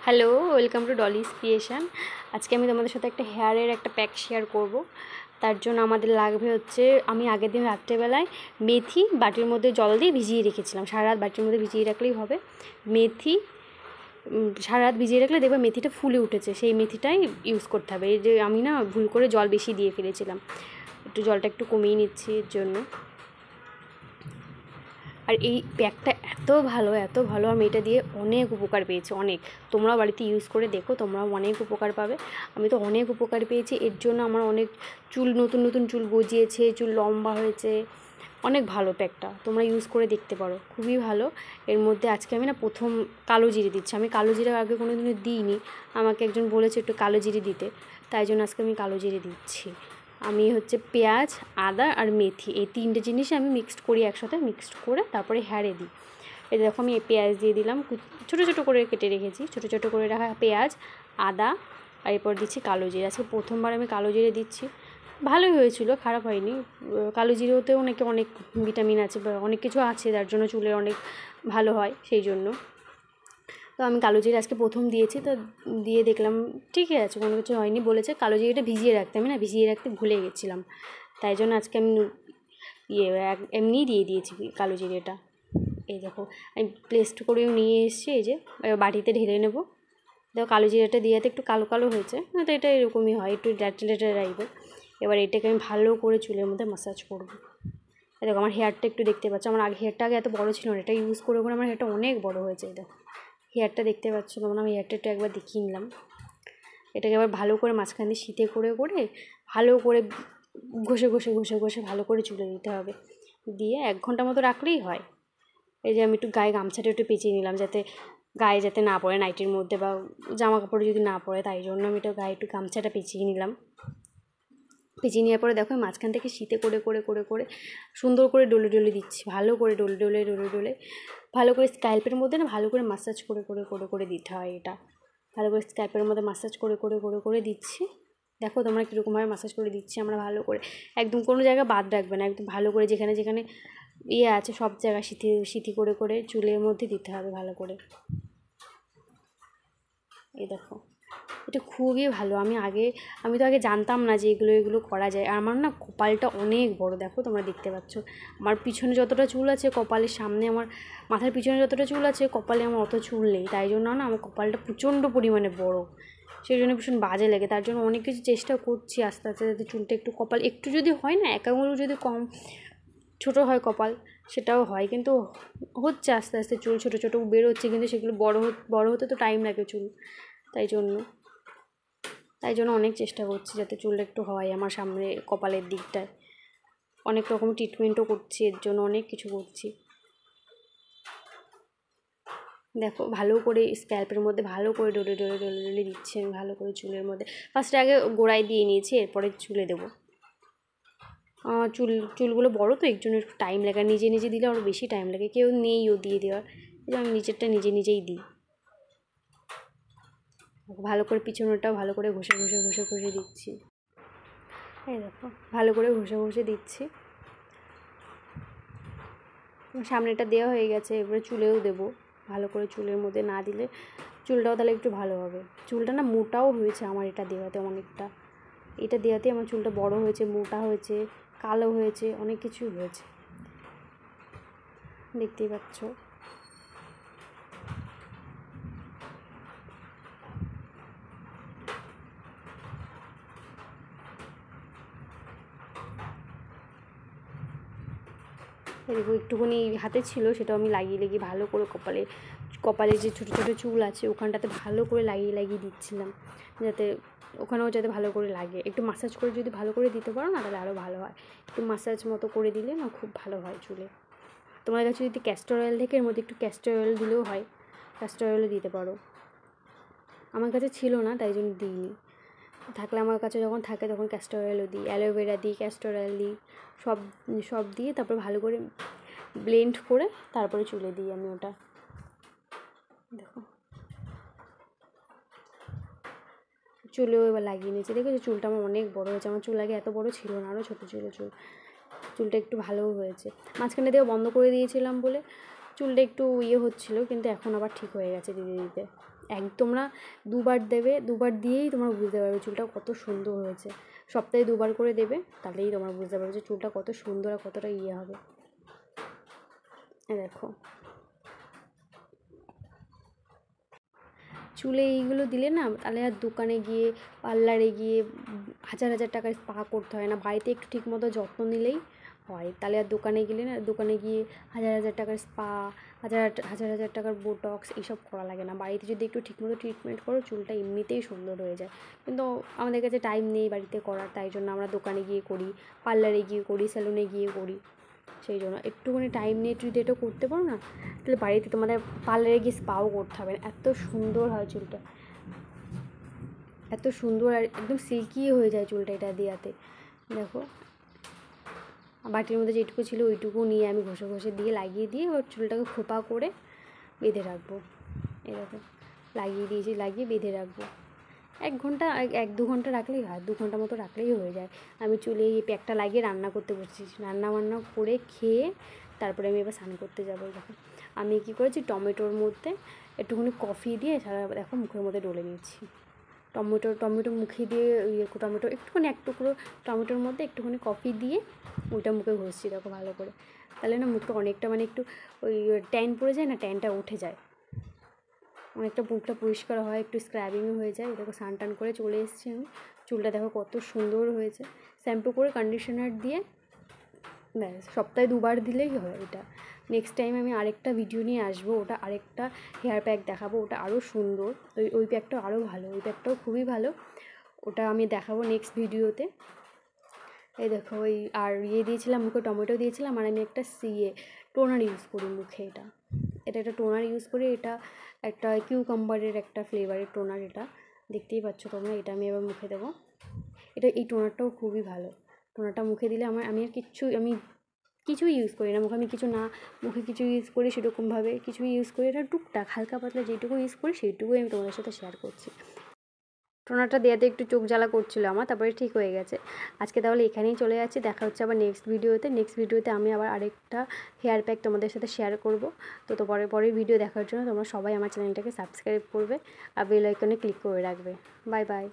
Hello, welcome to Dolly's creation. আজকে আমি তোমাদের সাথে একটা হেয়ারের একটা প্যাক শেয়ার করব। তার জন্য আমাদের লাগবে হচ্ছে, আমি আগের দিন রাত্রেবেলায় মেথি বাটির মধ্যে জল দিয়ে ভিজিয়ে রেখেছিলাম। সারা রাত বাটির মধ্যে ভিজিয়ে রাখলেই হবে। মেথি সারা রাত ভিজিয়ে রাখলে দেখবে মেথিটা ফুলে উঠেছে, সেই মেথিটাই ইউজ করতে হবে। এই যে আমি না ভুল করে জল বেশি দিয়ে ফেলেছিলাম, জলটা একটু কমিয়ে নিচ্ছি এর জন্য। আর এই প্যাকটা এত ভালো, আমি এটা দিয়ে অনেক উপকার পেয়েছি, অনেক। তোমরাও বাড়িতে ইউজ করে দেখো, তোমরাও অনেক উপকার পাবে। আমি তো অনেক উপকার পেয়েছি, এর জন্য আমার অনেক চুল, নতুন চুল গজিয়েছে, চুল লম্বা হয়েছে। অনেক ভালো প্যাকটা, তোমরা ইউজ করে দেখতে পারো, খুবই ভালো। এর মধ্যে আজকে আমি না প্রথম কালো জিরে দিচ্ছি। আমি কালো জিরে আগে কোনো দিনও দিইনি, আমাকে একজন বলেছে একটু কালো জিরে দিতে, তাই জন্য আজকে আমি কালো জিরে দিচ্ছি। আমি হচ্ছে পেঁয়াজ, আদা আর মেথি, এই তিনটে জিনিস আমি মিক্সড করি, একসাথে মিক্সড করে তারপরে হেয়ারে দিই। এই দেখো আমি পেঁয়াজ দিয়ে দিলাম, ছোটো ছোটো করে কেটে রেখেছি, ছোটো ছোটো করে রাখা পেঁয়াজ, আদা, আর এরপর দিচ্ছি কালো জিরে। আজকে প্রথমবার আমি কালো জিরে দিচ্ছি, ভালোই হয়েছিল, খারাপ হয়নি। কালো জিরেতেও নাকি অনেক ভিটামিন আছে বা অনেক কিছু আছে, যার জন্য চুলের অনেক ভালো হয়, সেই জন্য। তো আমি কালো জিরে আজকে প্রথম দিয়েছি, তো দিয়ে দেখলাম ঠিকই আছে, কোনো কিছু হয়নি। বলেছে কালো জিরেটা ভিজিয়ে রাখতে, আমি না ভিজিয়ে রাখতে ভুলে গেছিলাম, তাই জন্য আজকে আমি এমনিই দিয়ে দিয়েছি কালো জিরেটা। এই দেখো আমি পেস্ট করেও নিয়ে এসেছি, এই যে বাটিতে ঢেলে নেব। দেখো কালো জিরাটা দিয়ে একটু কালো কালো হয়েছে, না তো এটা এরকমই হয়, একটু লেটে টাইপের। এবার এটাকে আমি ভালো করে চুলের মধ্যে ম্যাসাজ করবো। দেখো আমার হেয়ারটা একটু দেখতে পাচ্ছ, আমার হেয়ারটা আগে এত বড়ো ছিল না, এটা ইউজ করে আমার হেয়ারটা অনেক বড়ো হয়েছে। দেখো হেয়ারটা দেখতে পাচ্ছ তোমরা, আমি হেয়ারটা একটু একবার দেখিয়ে নিলাম। এটাকে আবার ভালো করে মাঝখান দিয়ে শীতে করে ভালো করে ঘষে ভালো করে চুলে দিতে হবে। দিয়ে 1 ঘন্টা মতো রাখলেই হয়। এই যে আমি একটু গায়ে গামছাটা একটু পেঁচিয়ে নিলাম, যাতে গায়ে যাতে না পড়ে, নাইটির মধ্যে বা জামা কাপড়ে যদি না পড়ে, তাই জন্য আমি একটু গায়ে একটু গামছাটা পেঁচিয়ে নিলাম। পেঁচিয়ে নেওয়ার পরে দেখো মাঝখান থেকে শীতে করে সুন্দর করে ডলে দিচ্ছি, ভালো করে ডলে ভালো করে স্ক্যাল্পের মধ্যে না ভালো করে ম্যাসাজ করে দিতে হয়। এটা ভালো করে স্ক্যাল্পের মধ্যে ম্যাসাজ করে দিচ্ছি। দেখো তোমরা কীরকমভাবে ম্যাসাজ করে দিচ্ছি আমরা, ভালো করে একদম কোনো জায়গা বাদ রাখবে না, একদম ভালো করে যেখানে যেখানে ইয়ে আছে সব জায়গায় সিথি করে চুলের মধ্যে দিতে হবে ভালো করে। এই দেখো এটা খুবই ভালো। আমি তো আগে জানতাম না যে এগুলো করা যায়। আর আমার না কপালটা অনেক বড়, দেখো তোমরা দেখতে পাচ্ছ, আমার পিছনে যতটা চুল আছে কপালের সামনে, আমার মাথার পিছনে যতটা চুল আছে কপালে আমার অত চুল নেই, তাই জন্য না আমার কপালটা প্রচণ্ড পরিমাণে বড়, সেই জন্য ভীষণ বাজে লাগে। তার জন্য অনেক কিছু চেষ্টা করছি আস্তে আস্তে, যাতে চুলটা একটু কপাল একটু যদি হয় না, 1 আঙুল যদি কম ছোটো হয় কপাল, সেটাও হয়, কিন্তু হচ্ছে আস্তে আস্তে চুল ছোটো বেরোচ্ছে, কিন্তু সেগুলো বড় হতে তো টাইম লাগে চুল, তাই জন্য অনেক চেষ্টা করছি যাতে চুলটা একটু হয় আমার সামনে কপালের দিকটায়। অনেক রকম ট্রিটমেন্টও করছি, এর জন্য অনেক কিছু করছি। দেখো ভালো করে স্ক্যাল্পের মধ্যে ভালো করে ডলে দিচ্ছি আমি, ভালো করে চুলের মধ্যে। ফার্স্টে আগে গোড়ায় দিয়ে নিয়েছি, এরপরে চুলে দেবো। চুলগুলো বড়ো তো, এর জন্য একটু টাইম লাগে, নিজে দিলে আরও বেশি টাইম লাগে, কেউ নেই ও দিয়ে দেওয়ার, এই আমি নিজেরটা নিজেই দিই। ভালো করে পিছনেরটাও ভালো করে ঘষে দিচ্ছি। এই দেখো ভালো করে ঘষে দিচ্ছি। সামনেটা দেওয়া হয়ে গেছে, এবারে চুলেও দেবো ভালো করে। চুলের মধ্যে না দিলে চুলটাও তাহলে একটু ভালো হবে। চুলটা না মোটাও হয়েছে আমার এটা দেওয়াতে, অনেকটা এটা দেওয়াতে আমার চুলটা বড় হয়েছে, মোটা হয়েছে, কালো হয়েছে, অনেক কিছুই হয়েছে, দেখতেই পাচ্ছ। এরকম একটুখানি হাতে ছিল, সেটাও আমি লাগিয়ে ভালো করে কপালে যে ছোটো চুল আছে ওখানটাতে ভালো করে লাগিয়ে দিচ্ছিলাম, যাতে ওখানেও যাতে ভালো করে লাগে। একটু মাসাজ করে যদি ভালো করে দিতে পারো না, তাহলে আরও ভালো হয়। একটু মাসাজ মতো করে দিলে না খুব ভালো হয় চুলে। তোমার কাছে যদি ক্যাস্টর অয়েল থেকে এর মধ্যে একটু ক্যাস্টর অয়েল দিলেও হয়, ক্যাস্টর অয়েলও দিতে পারো। আমার কাছে ছিল না, তাই জন্য দিইনি। থাকলে আমার কাছে যখন থাকে তখন ক্যাস্টর অয়েলও দিই, অ্যালোভেরা দিই, ক্যাস্টর অয়েল দিই, সব দিয়ে তারপর ভালো করে ব্লেন্ড করে তারপরে চুলে দিই আমি ওটা। দেখো চুলেও এবার লাগিয়ে নিয়েছি, দেখেছো চুলটা আমার অনেক বড়ো হয়েছে। আমার চুল আগে এত বড়ো ছিল না, আরও ছোটো ছিল চুলটা একটু ভালোও হয়েছে। মাঝখানে দেওয়া বন্ধ করে দিয়েছিলাম বলে চুলটা একটু হচ্ছিলো, কিন্তু এখন আবার ঠিক হয়ে গেছে দিতে। তোমরা 2বার দেবে, 2বার দিয়েই তোমরা বুঝতে পারবে চুলটা কত সুন্দর হয়েছে। সপ্তাহে 2বার করে দেবে, তাহলেই তোমরা বুঝতে পারবে যে চুলটা কত সুন্দর আর কতটা হবে। দেখো চুলে এইগুলো দিলে না তাহলে আর দোকানে গিয়ে পার্লারে গিয়ে হাজার হাজার টাকার স্পা করতে হয় না, বাড়িতে একটু ঠিকমতো যত্ন নিলেই হয়। তাহলে আর দোকানে গেলে না, দোকানে গিয়ে হাজার হাজার টাকার স্পা, হাজার হাজার হাজার টাকার বোটক্স এইসব করা লাগে না। বাড়িতে যদি একটু ঠিকমতো ট্রিটমেন্ট করো চুলটা এমনিতেই সুন্দর হয়ে যায়। কিন্তু আমাদের কাছে টাইম নেই বাড়িতে করার, তাই জন্য আমরা দোকানে গিয়ে করি, পার্লারে গিয়ে করি, স্যালুনে গিয়ে করি। সেই জন্য একটুখানি টাইম নিয়ে যদি এটা করতে পারো না, তাহলে বাড়িতে তোমাদের পার্লারে গিয়ে স্পাও করতে হবে না। এত সুন্দর হয় চুলটা, এত সুন্দর আর একদম সিল্কি হয়ে যায় চুলটা এটা দেওয়াতে। দেখো বাটির মধ্যে যেটুকু ছিল ওইটুকু নিয়ে আমি ঘষে ঘষে দিয়ে লাগিয়ে দিয়ে ওর চুলটাকে খোপা করে বেঁধে রাখবো। এরকম লাগিয়ে দিয়েছি, লাগিয়ে বেঁধে রাখবো 1 ঘন্টা, 1-2 ঘন্টা রাখলেই হয়, 2 ঘন্টা মতো রাখলেই হয়ে যায়। আমি চুলে এই প্যাকটা লাগিয়ে রান্না করতে বসেছি, রান্না বান্না করে খেয়ে তারপরে আমি এবার স্নান করতে যাবো। দেখো আমি কী করেছি, টমেটোর মধ্যে একটুখানি কফি দিয়ে সারা দেখো মুখের মধ্যে ডলে নিচ্ছি। টমেটো মুখে দিয়ে টমেটো একটুখানি 1 টুকরো টমেটোর মধ্যে একটুখানি কফি দিয়ে ওইটা মুখে ঘষছি দেখো ভালো করে। তাহলে না মুখটা অনেকটা মানে একটু ওই ট্যান পড়ে যায় না, ট্যানটা উঠে যায়, অনেকটা মুখটা পরিষ্কার হয়, একটু স্ক্রাবিংও হয়ে যায়। দেখো স্নান টান করে চলে এসেছি আমি, চুলটা দেখো কত সুন্দর হয়েছে। শ্যাম্পু করে কন্ডিশনার দিয়ে ব্যাস, সপ্তাহে 2বার দিলেই হয় এটা। নেক্সট টাইম আমি আরেকটা ভিডিও নিয়ে আসবো, ওটা আরেকটা হেয়ার প্যাক দেখাবো, ওটা আরও সুন্দর। ওই প্যাকটাও আরও ভালো, ওই প্যাকটাও খুবই ভালো, ওটা আমি দেখাবো নেক্সট ভিডিওতে। এই দেখো ওই আর দিয়েছিলাম মুখে, টমেটো দিয়েছিলাম, আর আমি একটা টোনার ইউজ করি মুখে। এটা একটা টোনার ইউজ করি, এটা একটা কিউকাম্বারের একটা ফ্লেভারের টোনার, এটা দেখতেই পাচ্ছ তোমরা। এটা আমি এবার মুখে দেবো। এই টোনারটাও খুবই ভালো, টোনারটা মুখে দিলে আমি আর কিছুই ইউজ করি না মুখে, মুখে কিছু ইউজ করি সেরকমভাবে কিছুই ইউজ করি না, টুকটাক হালকা পাতলা যেটুকু ইউজ করি সেইটুকুই আমি তোমাদের সাথে শেয়ার করছি। টোনারটা দেওয়াতে একটু চোখ জ্বালা করছিল আমার, তারপরে ঠিক হয়ে গেছে। আজকে তাহলে এখানেই চলে যাচ্ছি, দেখা হচ্ছে আবার নেক্সট ভিডিওতে আমি আবার আরেকটা হেয়ার প্যাক তোমাদের সাথে শেয়ার করব। তো পরের ভিডিও দেখার জন্য তোমরা সবাই আমার চ্যানেলটাকে সাবস্ক্রাইব করবে আর বেল আইকনে ক্লিক করে রাখবে। Bye bye.